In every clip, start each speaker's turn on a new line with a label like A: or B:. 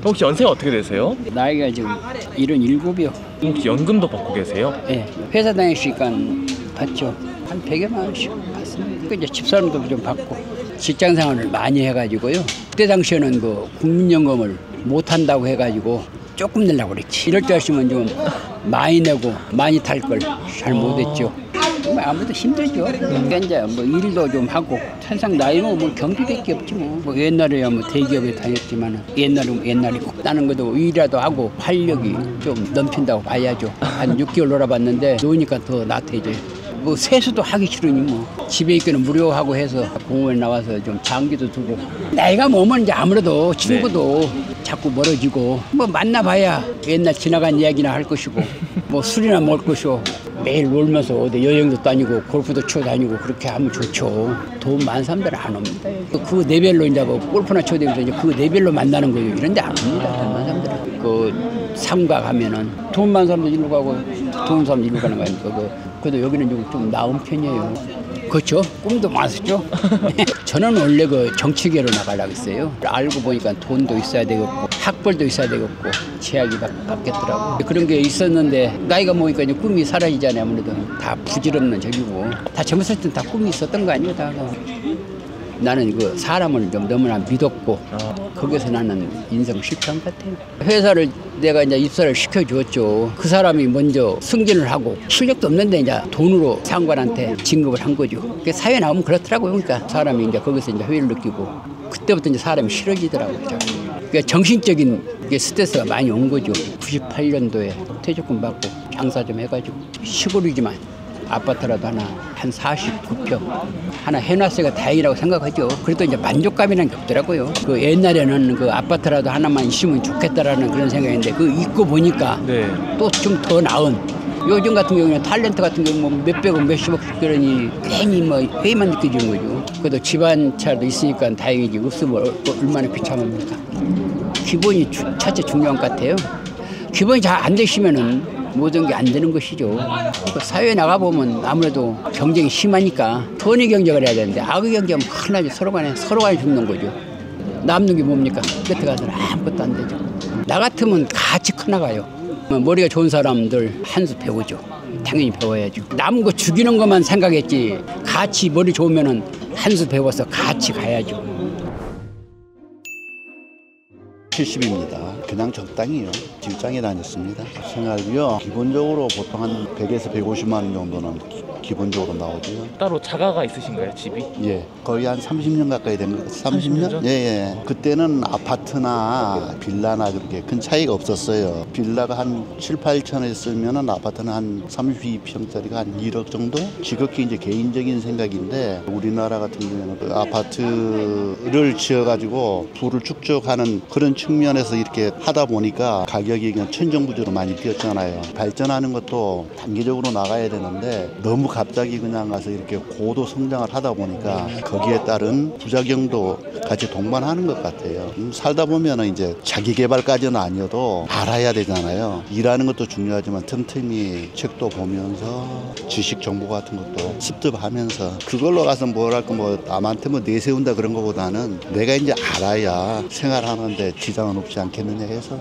A: 혹시 연세가 어떻게 되세요?
B: 나이가 지금 77이요.
A: 혹시 연금도 받고 계세요?
B: 네. 회사 다니시니까 받죠. 한 100여만 원씩 받습니다. 이제 집사람도 좀 받고 직장 생활을 많이 해가지고요. 그때 당시에는 그 국민연금을 못 한다고 해가지고 조금 내려고 그랬지. 이럴 줄 알았으면 좀 많이 내고 많이 탈 걸 잘 못했죠. 아무래도 힘들죠. 그러니까 이제 뭐 일도 좀 하고 항상 나이는 뭐 경비될 게 없지 뭐 옛날에야 뭐 대기업에 다녔지만 옛날이고 나는 그래도 일이라도 하고 활력이 좀 넘친다고 봐야죠. 한 6개월 놀아봤는데 노니까 더 나태해져요. 뭐 세수도 하기 싫으니 뭐 집에 있기는 무료하고 해서 공원에 나와서 좀 장기도 두고 나이가 먹으면 이제 아무래도 친구도 자꾸 멀어지고 뭐 만나봐야 옛날 지나간 이야기나 할 것이고 뭐 술이나 먹을 것이고 매일 놀면서 어디 여행도 다니고 골프도 치고 다니고 그렇게 하면 좋죠. 돈 많은 사람들은 안 옵니다. 그 네별로 이제 뭐 골프나 치고 다니면서 이제 그 네별로 만나는 거예요. 이런 데 안 옵니다. 돈 많은 사람들은. 그 상가 가면은 돈 많은 사람도 일로 가고 돈 사람 일로 가는 거 아닙니까? 그래도 여기는 좀 나은 편이에요. 그렇죠. 꿈도 많았죠. 저는 원래 그 정치계로 나가려고 했어요. 알고 보니까 돈도 있어야 되겠고 학벌도 있어야 되겠고 제약이 받겠더라고요. 그런 게 있었는데 나이가 먹으니까 이제 꿈이 사라지잖아요. 아무래도 다 부질없는 적이고 다 젊었을 땐 다 꿈이 있었던 거 아니에요. 다. 나는 그 사람을 좀 너무나 믿었고 거기서 나는 인생 실패한 것 같아요. 회사를 내가 이제 입사를 시켜주었죠. 그 사람이 먼저 승진을 하고 실력도 없는데 이제 돈으로 상관한테 진급을 한 거죠. 사회 나오면 그렇더라고요. 그러니까 사람이 이제 거기서 이제 회의를 느끼고 그때부터 이제 사람이 싫어지더라고요. 그러니까 정신적인 스트레스가 많이 온 거죠. 98년도에 퇴직금 받고 장사 좀 해가지고 시골이지만 아파트라도 하나 한 49평 하나 해놨으니까 다행이라고 생각하죠. 그래도 이제 만족감이라는 게 없더라고요. 그 옛날에는 그 아파트라도 하나만 있으면 좋겠다라는 그런 생각인데 그 있고 보니까 또 좀 더 나은 요즘 같은 경우는 탤런트 같은 경우 뭐 몇백억 몇십억 그러니 괜히 뭐 회의만 느껴지는 거죠. 그래도 집안차도 있으니까 다행이지 없으면 얼마나 비참합니까. 기본이 첫째 중요한 것 같아요. 기본이 잘 안 되시면은 모든 게 안 되는 것이죠. 사회에 나가보면 아무래도 경쟁이 심하니까 선의 경쟁을 해야 되는데 악의 경쟁은 하나지 서로 간에 죽는 거죠. 남는 게 뭡니까? 끝에 가서는 아무것도 안 되죠. 나 같으면 같이 커나가요. 머리가 좋은 사람들 한 수 배우죠. 당연히 배워야죠. 남은 거 죽이는 것만 생각했지 같이 머리 좋으면은 한 수 배워서 같이 가야죠.
C: 70입니다. 그냥 적당히요. 직장에 다녔습니다. 생활비요. 기본적으로 보통 한 100에서 150만 원 정도는 기본적으로 나오고요.
A: 따로 자가가 있으신가요, 집이?
C: 예, 거의 한 30년 가까이 된 것 같아요. 30년? 예, 예. 그때는 아파트나 빌라나 그렇게 큰 차이가 없었어요. 빌라가 한 7, 8천에 쓰면은 아파트는 한 32평짜리가 한 1억 정도? 지극히 이제 개인적인 생각인데 우리나라 같은 경우에는 그 아파트를 지어가지고 부를 축적하는 그런 측면에서 이렇게 하다 보니까 가격이 그냥 천정부지로 많이 뛰었잖아요. 발전하는 것도 단계적으로 나가야 되는데 너무 갑자기 그냥 가서 이렇게 고도 성장을 하다 보니까 거기에 따른 부작용도 같이 동반하는 것 같아요. 살다 보면은 이제 자기 개발까지는 아니어도 알아야 되잖아요. 일하는 것도 중요하지만 틈틈이 책도 보면서 지식 정보 같은 것도 습득하면서 그걸로 가서 뭐랄까 뭐 남한테 뭐 내세운다 그런 것보다는 내가 이제 알아야 생활하는데 지장은 없지 않겠느냐 해서.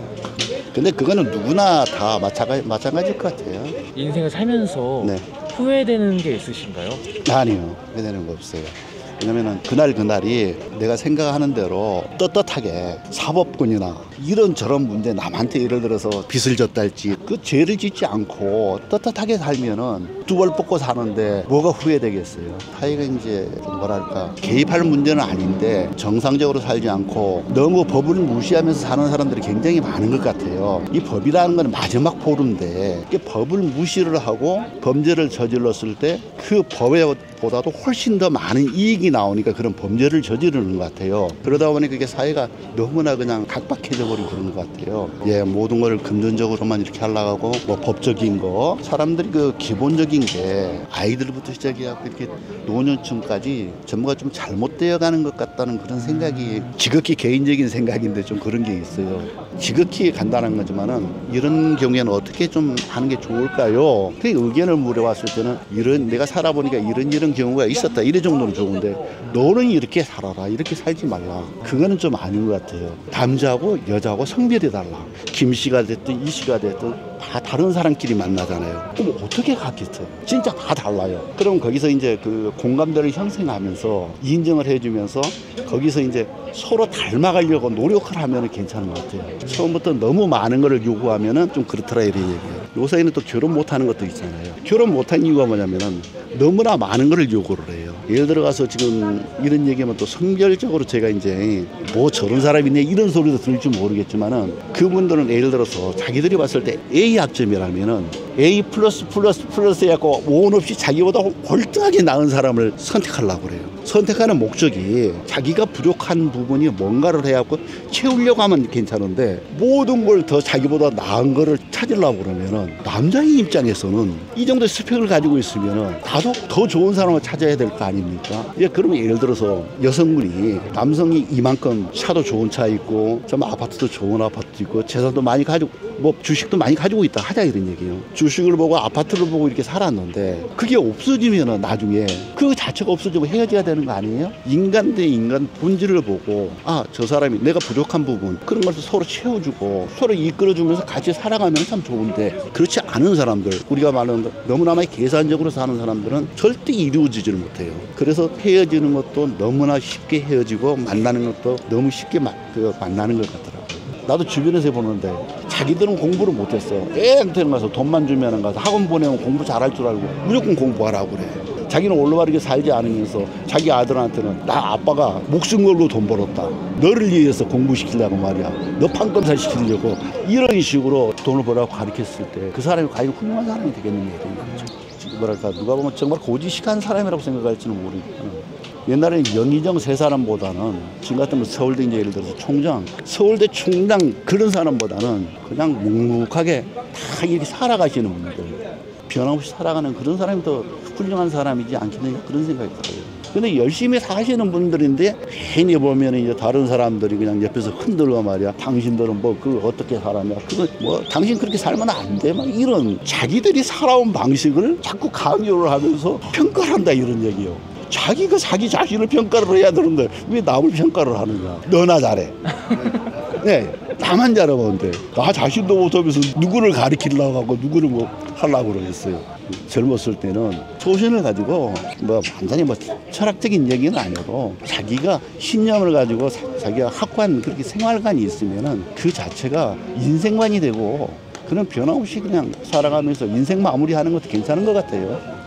C: 근데 그거는 누구나 다 마찬가지일 것 같아요.
A: 인생을 살면서 후회되는 게 있으신가요?
C: 아니요. 후회되는 거 없어요. 왜냐면은 그날이 내가 생각하는 대로 떳떳하게 사법권이나 이런저런 문제 남한테 예를 들어서 빚을 졌다 할지 그 죄를 짓지 않고 떳떳하게 살면은 두 벌 뽑고 사는데 뭐가 후회되겠어요. 타이가 이제 뭐랄까 개입할 문제는 아닌데 정상적으로 살지 않고 너무 법을 무시하면서 사는 사람들이 굉장히 많은 것 같아요. 이 법이라는 건 마지막 보루인데 법을 무시를 하고 범죄를 저질렀을 때 그 법보다도 훨씬 더 많은 이익이 나오니까 그런 범죄를 저지르는 것 같아요. 그러다 보니 그게 사회가 너무나 그냥 각박해져 버리고 그런 것 같아요. 예, 모든 걸 금전적으로만 이렇게 하려고 하고 뭐 법적인 거 사람들이 그 기본적인 기본적인 게 아이들부터 시작해갖고 이렇게 노년층까지 전부가 좀 잘못되어 가는 것 같다는 그런 생각이 지극히 개인적인 생각인데 좀 그런 게 있어요. 지극히 간단한 거지만은 이런 경우에는 어떻게 좀 하는 게 좋을까요? 그 의견을 물어봤을 때는 내가 살아보니까 이런 경우가 있었다. 이래 정도는 좋은데 너는 이렇게 살아라. 이렇게 살지 말라. 그거는 좀 아닌 것 같아요. 남자하고 여자하고 성별이 달라. 김 씨가 됐든 이 씨가 됐든 다 다른 사람끼리 만나잖아요. 그럼 어떻게 가겠어? 진짜 다 달라요. 그럼 거기서 이제 그 공감대를 형성하면서 인정을 해주면서 거기서 이제 서로 닮아가려고 노력을 하면 괜찮은 것 같아요. 처음부터 너무 많은 걸 요구하면은 좀 그렇더라 이런 얘기예요. 요새는 또 결혼 못하는 것도 있잖아요. 결혼 못한 이유가 뭐냐면은 너무나 많은 걸 요구를 해요. 예를 들어가서 지금 이런 얘기하면 또 성별적으로 제가 이제 뭐 저런 사람이네 이런 소리도 들을지 모르겠지만은 그분들은 예를 들어서 자기들이 봤을 때 A 학점이라면은 A 플러스 해갖고 오온 없이 자기보다 월등하게 나은 사람을 선택하려고 그래요. 선택하는 목적이 자기가 부족한 부분이 뭔가를 해갖고 채우려고 하면 괜찮은데 모든 걸 더 자기보다 나은 거를 찾으려고 그러면은 남자의 입장에서는 이 정도의 스펙을 가지고 있으면은 나도 더 좋은 사람을 찾아야 될 거 아닙니까? 예, 그러면 예를 들어서 여성분이 남성이 이만큼 차도 좋은 차 있고 좀 아파트도 좋은 아파트 있고 재산도 많이 가지고 뭐 주식도 많이 가지고 있다 하자 이런 얘기예요. 주식을 보고 아파트를 보고 이렇게 살았는데 그게 없어지면은 나중에 그 자체가 없어지고 헤어져야 되는 거 아니에요? 인간 대 인간 본질을 보고 저 사람이 내가 부족한 부분 그런 것을 서로 채워주고 서로 이끌어주면서 같이 살아가면 참 좋은데 그렇지 않은 사람들 우리가 말하는 너무나 많이 계산적으로 사는 사람들은 절대 이루어지지를 못해요. 그래서 헤어지는 것도 너무나 쉽게 헤어지고 만나는 것도 너무 쉽게 만나는 것 같더라고요. 나도 주변에서 보는데 자기들은 공부를 못했어. 애한테는 가서 돈만 주면 가서 학원 보내면 공부 잘할 줄 알고 무조건 공부하라고 그래. 자기는 올바르게 살지 않으면서 자기 아들한테는 나 아빠가 목숨 걸고 돈 벌었다. 너를 위해서 공부시키려고 말이야. 너 판검사 시키려고 이런 식으로 돈을 벌라고 가르쳤을 때 그 사람이 과연 훌륭한 사람이 되겠느냐 이런 거죠. 뭐랄까 누가 보면 정말 고지식한 사람이라고 생각할지는 모르겠지만 옛날에는 영의정 세 사람보다는 지금 같은 서울대 이제 예를 들어서 총장, 서울대 총장 그런 사람보다는 그냥 묵묵하게 다 이렇게 살아가시는 분들, 변함없이 살아가는 그런 사람이 더 훌륭한 사람이지 않겠느냐 그런 생각이 들어요. 근데 열심히 사시는 분들인데 괜히 보면 이제 다른 사람들이 그냥 옆에서 흔들고 말이야. 당신들은 뭐 그 어떻게 살았냐. 그거 뭐 당신 그렇게 살면 안 돼. 막 이런 자기들이 살아온 방식을 자꾸 강요를 하면서 평가를 한다 이런 얘기예요. 자기가 자기 자신을 평가를 해야 되는데 왜 남을 평가를 하느냐. 너나 잘해. 네, 나만 잘하는데 나 자신도 못하면서 누구를 가리키려고 하고 누구를 뭐 하려고 그러겠어요. 젊었을 때는 소신을 가지고 뭐 완전히 뭐 철학적인 얘기는 아니어도 자기가 신념을 가지고 자기가 확고한 그렇게 생활관이 있으면은 그 자체가 인생관이 되고 그런 변함없이 그냥 살아가면서 인생 마무리하는 것도 괜찮은 것 같아요.